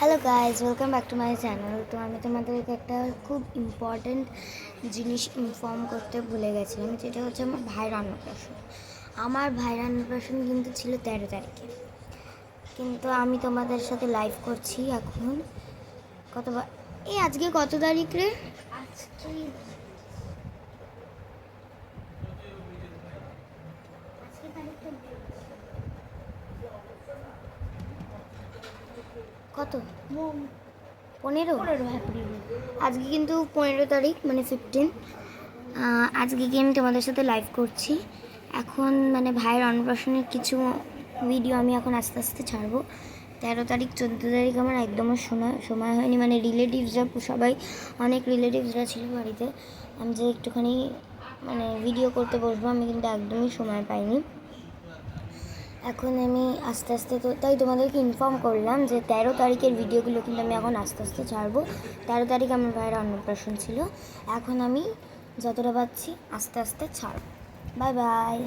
Hello guys, welcome back to my channel. তো আমি তোমাদেরকে একটা খুব ইম্পর্ট্যান্ট জিনিস ইনফর্ম করতে ভুলে গেছিলাম, যেটা হচ্ছে আমার ভাইয়ের অন্নপ্রাশন। আমার ভাইয়ের অন্নপ্রাশন কিন্তু ছিল 13 তারিখে, কিন্তু আমি তোমাদের সাথে লাইভ করছি এখন। আজকে কত তারিখ রে? আজকে কত? 15 এপ্রিল। আজকে কিন্তু 15 তারিখ, মানে 15। আজকে কি আমি তোমাদের সাথে লাইভ করছি এখন, মানে ভাইয়ের অন্নপ্রাশনের কিছু ভিডিও আমি এখন আস্তে আস্তে ছাড়বো। 13 তারিখ 14 তারিখ আমার একদমও সময় হয়নি, মানে রিলেটিভসরা সবাই, অনেক রিলেটিভসরা ছিল বাড়িতে। আমি যে একটুখানি মানে ভিডিও করতে বসবো, আমি কিন্তু একদমই সময় পাইনি। এখন আমি আস্তে আস্তে, তো তাই তোমাদেরকে ইনফর্ম করলাম যে 13 তারিখের ভিডিওগুলো কিন্তু আমি এখন আস্তে আস্তে ছাড়বো। 13 তারিখ আমার ভাইয়ের অন্নপ্রাশন ছিল, এখন আমি যতটা পাচ্ছি আস্তে আস্তে ছাড়ব। Bye bye.